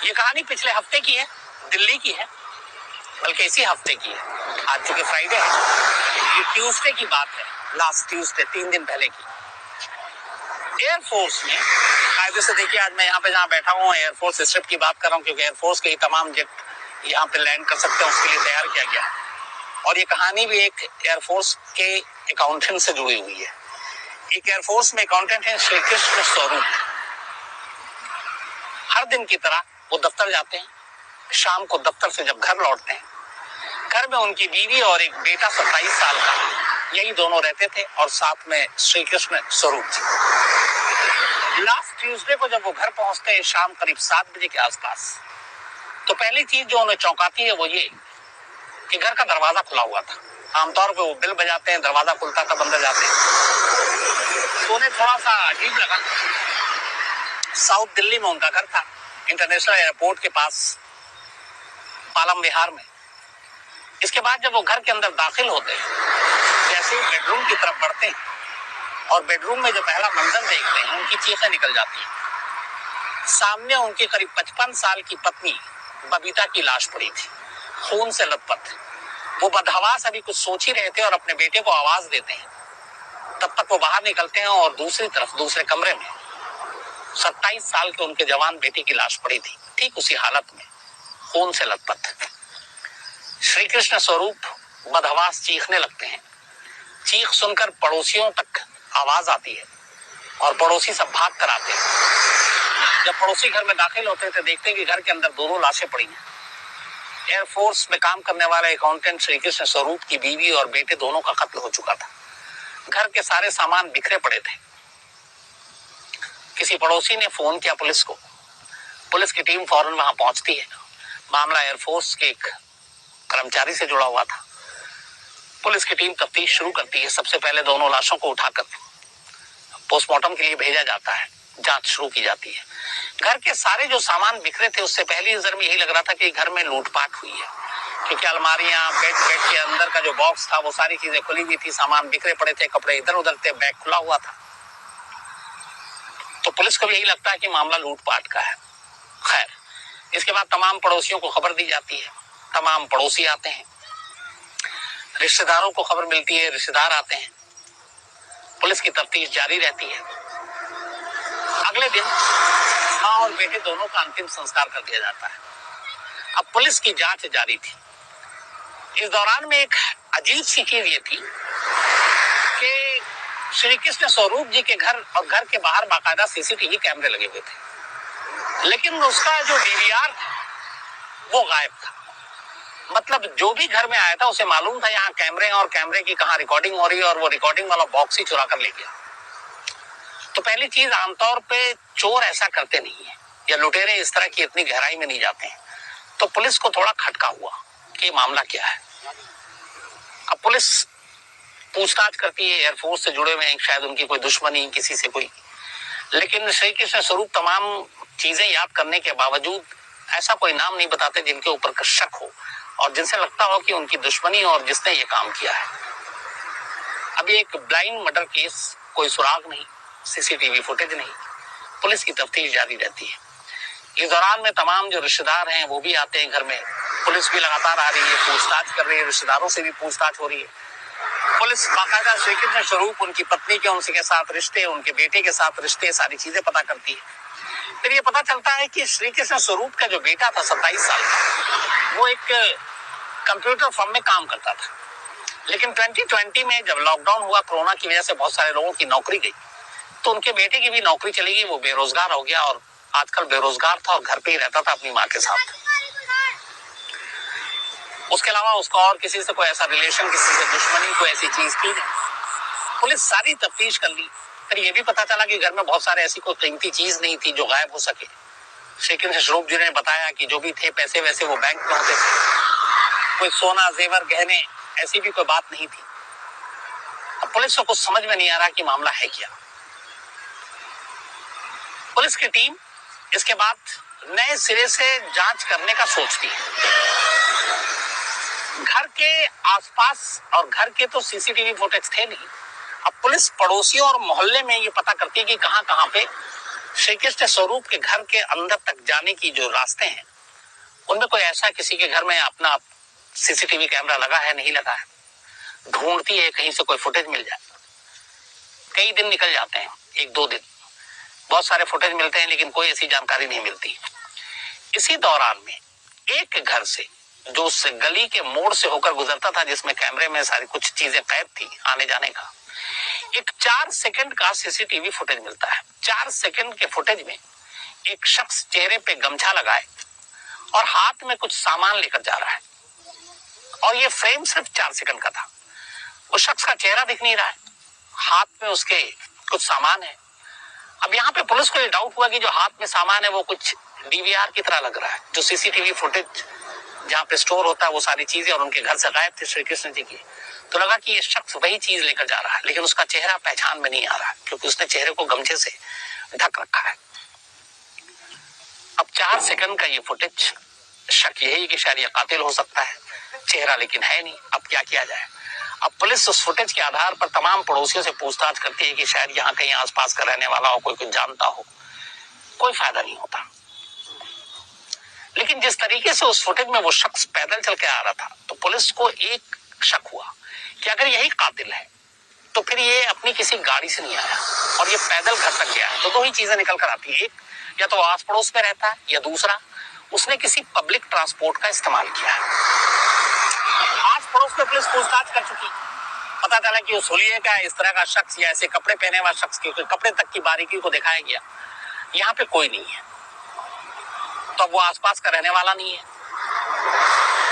ये कहानी पिछले हफ्ते की है, दिल्ली की है, बल्कि इसी हफ्ते की है। आज चूंकि फ्राइडे है, ये ट्यूसडे की बात है, लास्ट ट्यूसडे 3 दिन पहले की। एयरफोर्स ने कायदे से देखिए, आज मैं यहाँ पे जहाँ बैठा हूँ एयरफोर्स स्ट्रिप की बात कर रहा हूँ, क्योंकि एयरफोर्स के तमाम जेट यहाँ पे लैंड कर सकते हैं, उसके लिए तैयार किया गया है। और ये कहानी भी एक एयरफोर्स के अकाउंटेंट से जुड़ी हुई है। एक एयरफोर्स में अकाउंटेंट है श्री कृष्ण स्वरूप। हर दिन की तरह वो दफ्तर जाते हैं, शाम को दफ्तर से जब घर लौटते हैं, घर में उनकी बीवी और एक बेटा 27 साल का, यही दोनों रहते थे, और साथ में श्री कृष्ण स्वरूप जी। लास्ट ट्यूसडे को जब वो घर पहुंचते हैं शाम करीब 7 बजे के आसपास, तो पहली चीज जो उन्हें चौंकाती है वो ये कि घर का दरवाजा खुला हुआ था। आमतौर पे वो बिल बजाते हैं, दरवाजा खुलता था, अंदर जाते हैं। तो उन्हें थोड़ा सा अजीब लगा। साउथ दिल्ली में उनका घर था, इंटरनेशनल एयरपोर्ट के पास पालम विहार में। इसके बाद जब वो घर के अंदर दाखिल होते हैं, जैसे ही बेडरूम की तरफ बढ़ते हैं और बेडरूम में जो पहला मंजर देखते हैं, उनकी चीखें निकल जाती हैं। सामने उनकी करीब 55 साल की पत्नी बबीता की लाश पड़ी थी, खून से लथपथ। वो बदहवास अभी कुछ सोच ही रहे थे और अपने बेटे को आवाज देते हैं। तब तक वो बाहर निकलते हैं और दूसरी तरफ दूसरे कमरे में 27 साल के उनके जवान बेटे की लाश पड़ी थी, ठीक उसी हालत में, खून से लथपथ। श्री कृष्ण स्वरूप बदहवास चीखने लगते हैं। चीख सुनकर पड़ोसियों तक आवाज आती है और पड़ोसी सब भाग कर आते हैं। जब पड़ोसी घर में दाखिल होते हैं तो देखते हैं कि घर के अंदर दोनों लाशें पड़ी हैं। एयरफोर्स में काम करने वाले अकाउंटेंट श्री कृष्ण स्वरूप की बीवी और बेटे दोनों का कत्ल हो चुका था। घर के सारे सामान बिखरे पड़े थे। किसी पड़ोसी ने फोन किया पुलिस को। पुलिस की टीम फौरन वहां पहुंचती है। मामला एयरफोर्स के एक कर्मचारी से जुड़ा हुआ था। पुलिस की टीम तफ्तीश शुरू करती है। सबसे पहले दोनों लाशों को उठाकर पोस्टमार्टम के लिए भेजा जाता है, जांच शुरू की जाती है। घर के सारे जो सामान बिखरे थे, उससे पहली नजर में यही लग रहा था कि घर में लूटपाट हुई है, क्योंकि अलमारियां, बेड के अंदर का जो बॉक्स था वो सारी चीजें खुली हुई थी, सामान बिखरे पड़े थे, कपड़े इधर उधर थे, बैग खुला हुआ था। तो पुलिस को भी यही लगता है कि मामला लूटपाट का है। खैर, इसके बाद तमाम पड़ोसियों को खबर दी जाती है। तमाम पड़ोसी आते हैं, रिश्तेदारों को खबर मिलती है, रिश्तेदार आते हैं। पुलिस की तफ्तीश जारी रहती है। अगले दिन मां और बेटे दोनों का अंतिम संस्कार कर दिया जाता है। अब पुलिस की जांच जारी थी। इस दौरान में एक अजीब सी चीज ये थी कि श्री कृष्ण स्वरूप जी के घर और घर के बाहर बाकायदा सीसीटीवी कैमरे लगे हुए थे, लेकिन उसका जो डीवीआर था वो गायब था। मतलब जो भी घर में आया था उसे मालूम था यहाँ कैमरे हैं और कैमरे की कहाँ रिकॉर्डिंग हो रही है, और वो रिकॉर्डिंग वाला बॉक्स ही चुरा कर ले गया। तो पहली चीज, आमतौर पे चोर ऐसा करते नहीं है, या लुटेरे इस तरह की इतनी गहराई में नहीं जाते हैं। तो पुलिस को थोड़ा खटका हुआ कि मामला क्या है। अब पुलिस पूछताछ करती है, एयरफोर्स से जुड़े हुए हैं, शायद उनकी कोई दुश्मनी किसी से कोई। लेकिन श्री कृष्ण स्वरूप तमाम चीजें याद करने के बावजूद ऐसा कोई नाम नहीं बताते जिनके ऊपर शक हो और जिनसे लगता हो कि उनकी दुश्मनी और जिसने ये काम किया है। अभी एक ब्लाइंड मर्डर केस, कोई सुराग नहीं, सीसीटीवी फुटेज नहीं। पुलिस की तफ्तीश जारी रहती है। इस दौरान में तमाम जो रिश्तेदार हैं वो भी आते हैं घर में। पुलिस भी लगातार आ रही है, पूछताछ कर रही है, रिश्तेदारों से भी पूछताछ हो रही है। पुलिस बाकायदा श्री कृष्ण स्वरूप, उनकी पत्नी के उनके साथ रिश्ते, उनके बेटे के साथ रिश्ते, सारी चीजें पता करती है। फिर ये पता चलता है कि श्री कृष्ण स्वरूप का जो बेटा था 27 साल का, वो एक कंप्यूटर फर्म में काम करता था। लेकिन 2020 में जब लॉकडाउन हुआ, कोरोना की वजह से बहुत सारे लोगों की नौकरी गई, तो उनके बेटे की भी नौकरी चली गई। वो बेरोजगार हो गया और आजकल बेरोजगार था और घर पे ही रहता था अपनी माँ के साथ। उसके अलावा उसका और किसी से कोई ऐसा रिलेशन, किसी से दुश्मनी, कोई ऐसी चीज थी नहीं। पुलिस सारी तफ्तीश कर ली। फिर ये भी पता चला कि घर में बहुत सारे ऐसी कोई कीमती चीज नहीं थी जो गायब हो सके। श्री कृष्ण स्वरूप जी ने बताया कि जो भी थे पैसे वैसे वो बैंक में होते थे, कोई सोना, जेवर, गहने, ऐसी भी कोई बात नहीं थी। अब पुलिस को कुछ समझ में नहीं आ रहा कि मामला है क्या। पुलिस की टीम इसके बाद नए सिरे से जांच करने का सोचती है। घर के आसपास और घर के तो सीसीटीवी फुटेज थे नहीं। अब पुलिस पड़ोसियों और मोहल्ले में ये पता करती है कि कहां कहां पे श्री कृष्ण स्वरूप के घर के अंदर तक जाने की जो रास्ते हैं, उनमें कोई ऐसा किसी के घर में अपना सीसीटीवी कैमरा लगा है, नहीं लगा है, ढूंढती है कहीं से कोई फुटेज मिल जाए। कई दिन निकल जाते हैं, 1-2 दिन, बहुत सारे फुटेज मिलते हैं, लेकिन कोई ऐसी जानकारी नहीं मिलती। इसी दौरान में एक घर से, जो उस गली के मोड़ से होकर गुजरता था, जिसमें कैमरे में सारी कुछ चीजें कैद थी आने जाने का, एक 4 सेकंड का सीसीटीवी फुटेज मिलता है। 4 सेकंड के फुटेज में एक शख्स चेहरे पे गमछा लगाए और हाथ में कुछ सामान लेकर जा रहा है, और ये फ्रेम सिर्फ 4 सेकंड का था। उस शख्स का चेहरा दिख नहीं रहा है, हाथ में उसके कुछ सामान है। अब यहाँ पे पुलिस को ये डाउट हुआ कि जो हाथ में सामान है वो कुछ डीवीआर की तरह लग रहा है, जो सीसीटीवी फुटेज जहाँ पे स्टोर होता है वो सारी चीजें, और उनके घर से गायब थे श्री कृष्ण जी की। तो लगा कि ये शख्स वही चीज लेकर जा रहा है, लेकिन उसका चेहरा पहचान में नहीं आ रहा, क्योंकि उसने चेहरे को गमछे से ढक रखा है। अब 4 सेकंड का ये फुटेज, शक यही कि शायद ये कातिल हो सकता है, चेहरा लेकिन है नहीं। अब क्या किया जाए? अब पुलिस उस फुटेज के आधार पर तमाम पड़ोसियों से पूछताछ करती है कि शायद यहाँ कहीं आसपास का रहने वाला हो, कोई कुछ जानता हो। कोई फायदा नहीं होता। लेकिन जिस तरीके से उस फुटेज में वो शख्स पैदल चल के आ रहा था, तो पुलिस को एक शक हुआ कि अगर यही कातिल है तो फिर ये अपनी किसी गाड़ी से नहीं आया और ये पैदल घर तक गया है। तो 2 ही चीजें निकल कर आती है, एक, या तो आस पड़ोस में रहता है, या दूसरा, उसने किसी पब्लिक ट्रांसपोर्ट का इस्तेमाल किया है। आस पड़ोस में पुलिस पूछताछ कर चुकी, पता चला कि उस हुलिये का इस तरह का शख्स या ऐसे कपड़े पहने वाला शख्स, क्योंकि कपड़े तक की बारीकी को दिखाया गया, यहाँ पे कोई नहीं है, तो वो आसपास का रहने वाला नहीं है।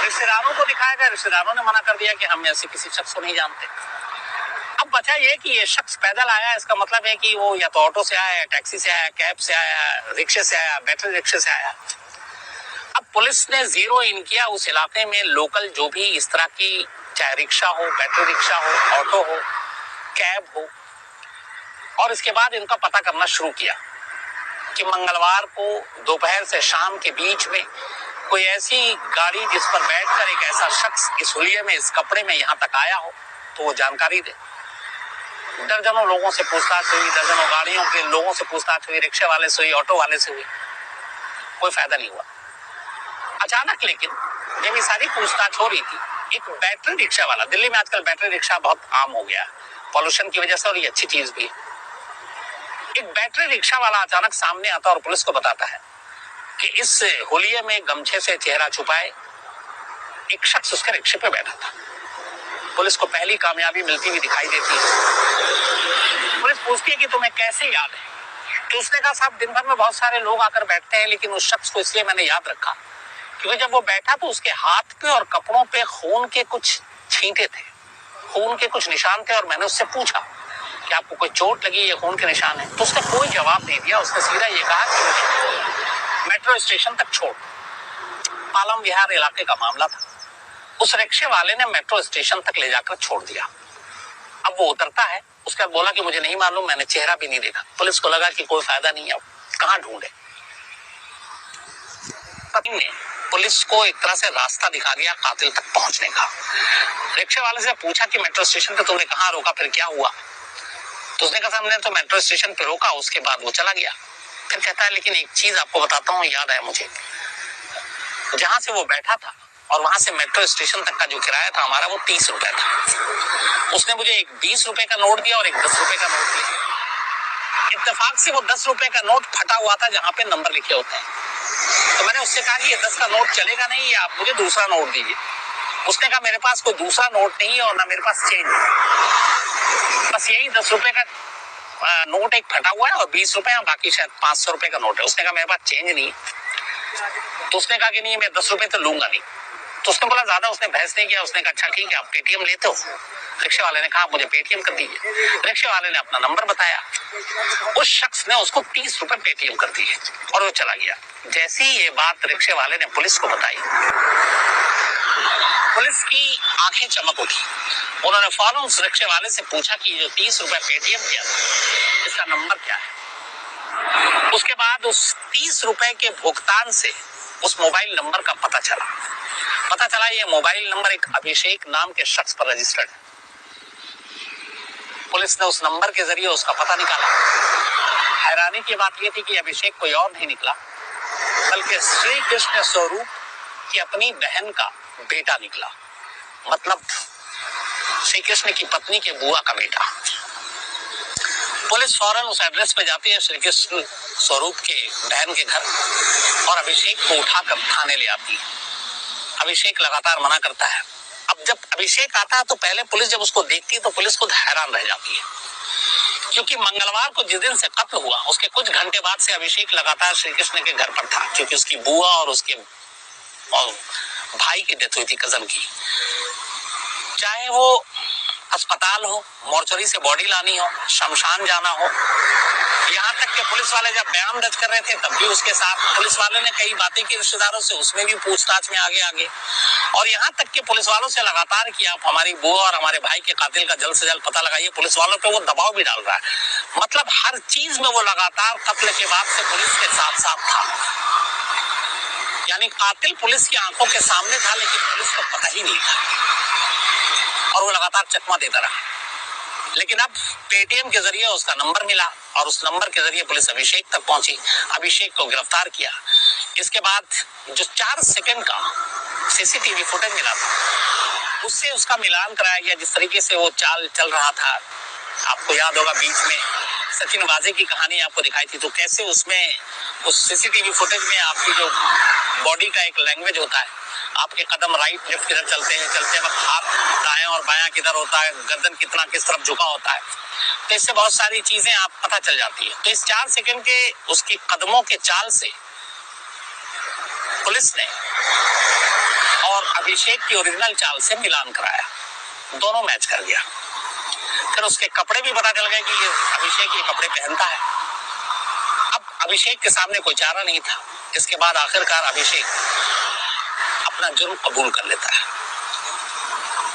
रिश्तेदारों को दिखाया गया, रिश्तेदारों ने मना कर दिया कि हम ऐसे किसी शख्स को नहीं जानते। अब बचा ये कि ये शख्स पैदल आया, इसका मतलब है कि वो या तो ऑटो से आया, टैक्सी से आया, कैब से आया, रिक्शे से आया, बैटरी रिक्शे से आया। अब पुलिस ने जीरो इन किया उस इलाके में लोकल जो भी इस तरह की, चाहे रिक्शा हो, बैटरी रिक्शा हो, ऑटो हो, कैब हो, और इसके बाद इनका पता करना शुरू किया कि मंगलवार को दोपहर से शाम के बीच में कोई ऐसी गाड़ी जिस पर बैठकर एक ऐसा शख्स इस हुलिये में, इस कपड़े में यहाँ तक आया हो, तो वो जानकारी दे। दर्जनों लोगों से पूछताछ हुई, दर्जनों गाड़ियों के लोगों से पूछताछ हुई, रिक्शे वाले से हुई, ऑटो वाले से हुई, कोई फायदा नहीं हुआ। अचानक लेकिन जब ये सारी पूछताछ हो रही थी, एक बैटरी रिक्शा वाला, दिल्ली में आजकल बैटरी रिक्शा बहुत आम हो गया पॉल्यूशन की वजह से, और ये अच्छी चीज भी है। एक बैटरी रिक्शा वाला अचानक सामने आता और पुलिस को बताता है कि इस होलिये में गमछे से चेहरा छुपाए एक शख्स उसके रिक्शे पे बैठा था। पुलिस को पहली कामयाबी मिलती हुई दिखाई देती है। पुलिस पूछती है कि तुम्हें कैसे याद है? तो उसने कहा, साहब दिन भर में बहुत सारे लोग आकर बैठते हैं, लेकिन उस शख्स को इसलिए मैंने याद रखा क्योंकि जब वो बैठा तो उसके हाथ पे और कपड़ों पे खून के कुछ छींटे थे, खून के कुछ निशान थे, और मैंने उससे पूछा कि आपको कोई चोट लगी, ये खून के निशान है? तो उसने कोई जवाब नहीं दिया। उसने सीधा ये कहा कि मेट्रो स्टेशन तक छोड़। पालम विहार इलाके का मामला था। उस रिक्शे वाले ने मेट्रो स्टेशन तक ले जाकर छोड़ दिया। अब वो उतरता है, उसके बाद बोला कि मुझे नहीं मालूम, मैंने चेहरा भी नहीं देखा। पुलिस को लगा कि कोई फायदा नहीं है, अब कहाँ ढूंढे। पत्नी ने पुलिस को एक तरह से रास्ता दिखा दिया कातिल तक पहुंचने का। रिक्शे वाले से पूछा कि मेट्रो स्टेशन पे तुमने कहाँ रोका, फिर क्या हुआ? तो उसने कहा, हमने तो मेट्रो स्टेशन पे रोका, उसके बाद वो चला गया। फिर कहता है, लेकिन एक चीज आपको बताता हूँ, याद है मुझे, जहां से वो बैठा था और वहां से मेट्रो स्टेशन तक का जो किराया था हमारा, वो 30 रुपए था। उसने मुझे एक 20 रुपए का नोट दिया और एक 10 रुपए का नोट दिया। इत्तेफाक से वो 10 रुपए का नोट फटा हुआ था जहां पे नंबर लिखे होते हैं। तो मैंने उससे कहा कि ये 10 का नोट चलेगा नहीं, या आप मुझे दूसरा नोट दीजिए। उसने कहा, मेरे पास कोई दूसरा नोट नहीं है और ना मेरे पास चेंज है, बस यही 10 रुपए का नोट एक फटा हुआ है और 20 रुपए है, बाकी शायद 500 रुपए का नोट है। उसने कहा, मेरे पास चेंज नहीं। तो उसने कहा कि नहीं, मैं 10 रुपए तो लूंगा नहीं। तो उसने बोला ज्यादा, उसने बहस नहीं किया। उसने कहा, अच्छा ठीक है, आप पेटीएम लेते हो? रिक्शे वाले ने कहा, मुझे पेटीएम कर दीजिए। रिक्शे वाले ने अपना नंबर बताया, उस शख्स ने उसको 30 रुपए पेटीएम कर दिए और वो चला गया। जैसे ही ये बात रिक्शे वाले ने पुलिस को बताई, पुलिस की आंखें चमक उठी। उन्होंने फौरन उस रिक्शे वाले से पूछा कि जो 30 रुपए पेटीएम किया था, इसका नंबर क्या है? उसके बाद उस 30 रुपए के भुगतान से उस मोबाइल नंबर का पता चला ये मोबाइल नंबर एक अभिषेक नाम के शख्स पर रजिस्टर्ड है। पुलिस ने उस नंबर के जरिए उसका पता निकाला। हैरानी की बात यह थी कि अभिषेक कोई और नहीं निकला बल्कि श्री कृष्ण स्वरूप की अपनी बहन का बेटा निकला, मतलब श्री कृष्ण की पत्नी के बुआ का बेटा। पुलिस फौरन उस एड्रेस पे जाती है श्री कृष्ण स्वरूप के बहन के घर और अभिषेक को उठाकर थाने ले आती है। अभिषेक लगातार मना करता है। अब जब अभिषेक आता है तो पहले पुलिस जब उसको देखती है तो पुलिस खुद हैरान रह जाती है, क्योंकि मंगलवार को जिस दिन से कत्ल हुआ उसके कुछ घंटे बाद से अभिषेक लगातार श्री कृष्ण के घर पर था, क्योंकि उसकी बुआ और उसके भाई की डेथ हुई थी, कजन की। चाहे वो अस्पताल हो, मोर्चरी से बॉडी लानी हो, शमशान जाना हो, यहाँ तक कि पुलिस वाले जब बयान दर्ज कर रहे थे तब भी उसके साथ पुलिस वाले ने कई बातें की रिश्तेदारों से, उसमें भी पूछताछ में आगे और यहाँ तक कि पुलिस वालों से लगातार कि आप हमारी बुआ और हमारे भाई के कातिल का जल्द से जल्द पता लगाइए। पुलिस वालों पे वो दबाव भी डाल रहा है, मतलब हर चीज में वो लगातार कत्ल के बाद से पुलिस के साथ साथ था। यानी कातिल पुलिस की आंखों के सामने था लेकिन पुलिस को पता ही नहीं था और वो लगातार चकमा देता रहा। लेकिन अब पेटीएम के जरिए उसका नंबर मिला और उस नंबर के जरिए पुलिस अभिषेक तक पहुंची, अभिषेक को गिरफ्तार किया। इसके बाद जो 4 सेकंड का सीसीटीवी फुटेज मिला था उससे उसका मिलान कराया गया। जिस तरीके से वो चाल चल रहा था, आपको याद होगा बीच में सचिन वाजे की कहानी आपको दिखाई थी, तो कैसे उसमें उस सीसीटीवी फुटेज में आपकी जो बॉडी का एक लैंग्वेज होता है, आपके कदम राइट लेफ्ट किधर चलते हैं, चलते वक्त हाथ दाएं और बायां किधर होता है, गर्दन कितना किस तरफ झुका होता है, तो इससे बहुत सारी चीजें आप पता चल जाती है। तो इस 4 सेकंड के उसकी कदमों के चाल से पुलिस ने और अभिषेक की ओरिजिनल चाल से मिलान कराया, दोनों मैच कर गया। फिर उसके कपड़े भी पता चल गए कि ये अभिषेक ये कपड़े पहनता है। अब अभिषेक के सामने कोई चारा नहीं था। इसके बाद आखिरकार अभिषेक अपना जुर्म कबूल कर लेता है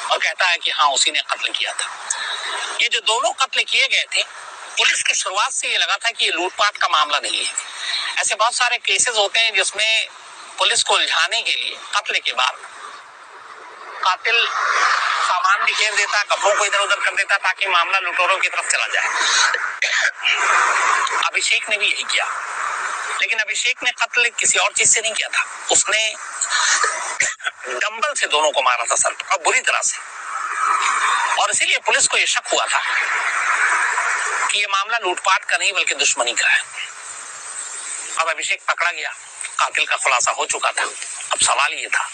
और कहता है कि हाँ उसी ने कत्ल किया था। ये जो दोनों कत्ल किए गए थे, पुलिस की शुरुआत से ये लगा था कि ये लूटपाट का मामला नहीं है। ऐसे बहुत सारे केसेस होते हैं जिसमें पुलिस को उलझाने के लिए कत्ल के बाद कातिल सामान बिखेर देता, कपड़ों को इधर उधर कर देता ताकि मामला लुटेरों की तरफ चला जाए। अभिषेक ने भी यही किया, लेकिन अभिषेक ने कत्ल किसी और चीज से नहीं किया था। उसने डंबल से दोनों को मारा था सर पर, और बुरी तरह से, और इसीलिए पुलिस को यह शक हुआ था कि यह मामला लूटपाट का नहीं बल्कि दुश्मनी का है। अब अभिषेक पकड़ा गया, कातिल का खुलासा हो चुका था। अब सवाल ये था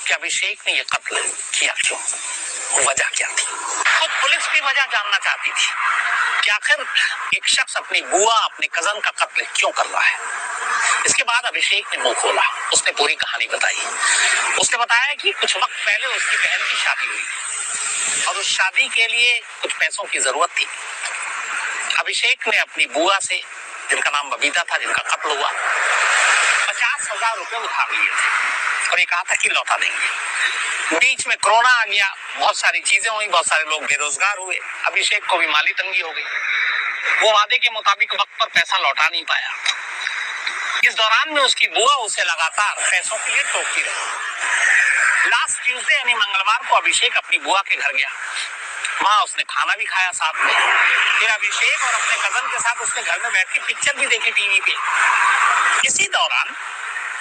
कि अभिषेक ने यह कत्ल किया क्यों, वजह क्या थी। खुद पुलिस भी वजह जानना चाहती थी कि आखिर एक शख्स अपनी बुआ अपने कजन का कत्ल क्यों कर रहा है। इसके बाद अभिषेक ने मुंह खोला, उसने पूरी कहानी बताई। उसने बताया कि कुछ वक्त पहले उसकी बहन की शादी हुई और उस शादी के लिए कुछ पैसों की जरूरत थी। अभिषेक ने अपनी बुआ से, जिनका नाम बबीता था, जिनका कत्ल हुआ, 50,000 रुपए उधार लिए थे और ये कहा था कि लौटा देंगे। बीच में कोरोना आ गया, बहुत सारी चीजें हुई, बहुत सारे लोग बेरोजगार हुए, अभिषेक को भी माली तंगी हो गई। वो वादे के मुताबिक वक्त पर पैसा लौटा नहीं पाया। इस दौरान में उसकी बुआ उसे लगातार पैसों के लिए टोकती रही। लास्ट ट्यूसडे यानी मंगलवार को अभिषेक अपनी बुआ के घर गया। वहां उसने खाना भी खाया साथ में। फिर अभिषेक और अपने कजन के साथ उसने घर में बैठ के पिक्चर भी देखी टीवी पे। इसी दौरान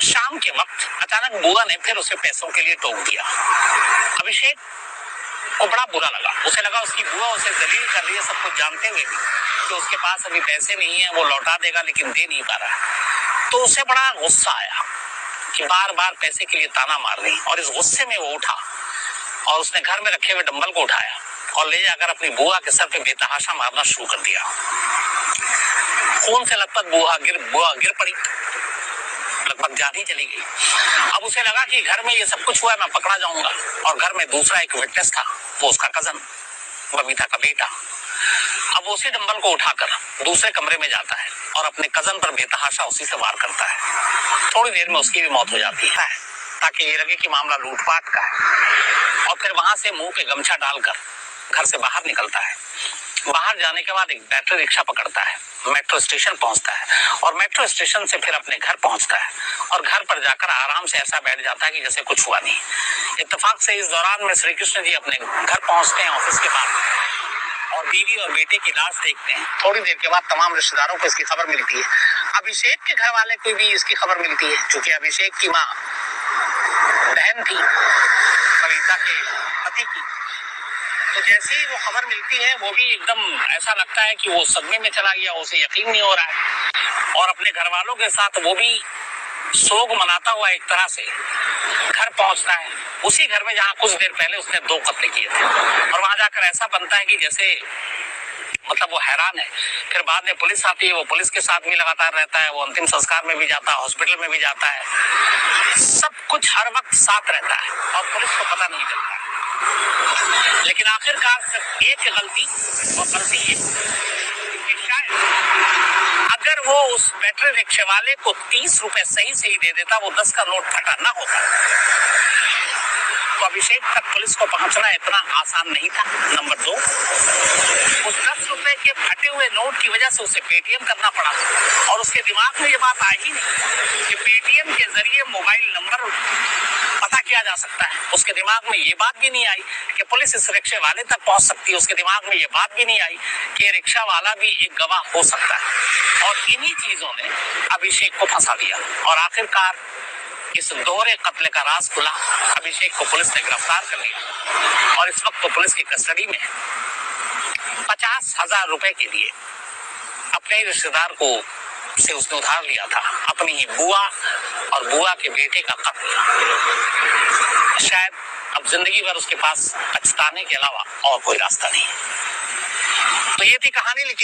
शाम के वक्त अचानक बुआ ने फिर उसे पैसों के लिए टोक दिया। अभिषेक को बड़ा बुरा लगा। उसे लगा उसकी बुआ उसे जलील कर रही है, सब कुछ जानते हुए भी कि उसके पास अभी पैसे नहीं है, वो लौटा देगा लेकिन दे नहीं पा रहा है। तो उसे बड़ा गुस्सा आया कि बार बार पैसे के लिए ताना मार रही, और इस गुस्से में वो उठा और उसने घर में रखे हुए डंबल को उठाया और ले जाकर अपनी बुआ के सर पे बेतहाशा मारना शुरू कर दिया। खून से लथपथ बुआ गिर पड़ी, लगभग जान ही चली गई। अब उसे लगा कि घर में ये सब कुछ हुआ है, मैं पकड़ा जाऊंगा। और घर में दूसरा एक विटनेस था, वो उसका कजन, बबीता का बेटा। अब उसी डंबल को उठाकर दूसरे कमरे में जाता है और अपने कजन पर बेतहाशा उसी से वार करता है। थोड़ी देर में उसकी भी मौत हो जाती है ताकि ये लगे कि मामला लूटपाट का है। और फिर वहां से मुंह पे गमछा डालकर घर से बाहर निकलता है। बाहर जाने के बाद एक बैटरी रिक्शा पकड़ता है, मेट्रो स्टेशन पहुंचता है और मेट्रो स्टेशन से फिर अपने घर पहुंचता है और घर पर जाकर आराम से ऐसा बैठ जाता है कि जैसे कुछ हुआ नहीं। इत्तेफाक से इस दौरान में श्री कृष्ण जी अपने घर पहुंचते हैं ऑफिस के बाद, और बीवी और बेटे की लाश देखते हैं। थोड़ी देर के बाद तमाम रिश्तेदारों को इसकी खबर मिलती है। अभिषेक के घर वाले को भी इसकी खबर मिलती है, क्योंकि अभिषेक की माँ बहन थी कविता के पति की। तो जैसे ही वो खबर मिलती है, वो भी एकदम ऐसा लगता है कि वो सदमे में चला गया, उसे यकीन नहीं हो रहा है। और अपने घर वालों के साथ वो भी शोक मनाता हुआ एक तरह से घर पहुंचता है, उसी घर में जहां कुछ देर पहले उसने 2 कत्ल किए थे। और वहां जाकर ऐसा बनता है कि जैसे मतलब वो हैरान है। फिर बाद में पुलिस आती है, वो पुलिस के साथ भी लगातार रहता है, वो अंतिम संस्कार में भी जाता है, हॉस्पिटल में भी जाता है, सब कुछ हर वक्त साथ रहता है और पुलिस को पता नहीं चलता है। लेकिन आखिरकार सिर्फ एक गलती, वो गलती है कि शायद अगर वो उस बैटरी रिक्शे वाले को 30 रुपए सही से ही दे देता, वो 10 का नोट फटा ना होता। तो अभिषेक तक पुलिस को पहुंचना इतना आसान नहीं था। नंबर 2, उस 10 रुपए के फटे हुए नोट की वजह से उसे पेटीएम करना पड़ा और उसके दिमाग में ये बात आई ही नहीं कि पेटीएम के जरिए मोबाइल नंबर पता किया जा सकता है। उसके दिमाग में ये बात भी नहीं आई कि पुलिस इस रिक्शे वाले तक पहुंच सकती है। उसके दिमाग में ये बात भी नहीं आई कि रिक्शा वाला भी एक गवाह हो सकता है। और इन्हीं चीजों ने अभिषेक को फंसा दिया और आखिरकार इस दोहरे कत्ल का राज खुला। अभिषेक को पुलिस ने गिरफ्तार कर लिया और इस वक्त तो पुलिस की कस्टडी में 50,000 रुपए के लिए अपने रिश्तेदार को से उसने उधार लिया था, अपनी ही बुआ और बुआ के बेटे का कत्ल। शायद अब जिंदगी भर उसके पास पछताने के अलावा और कोई रास्ता नहीं। तो ये थी कहानी।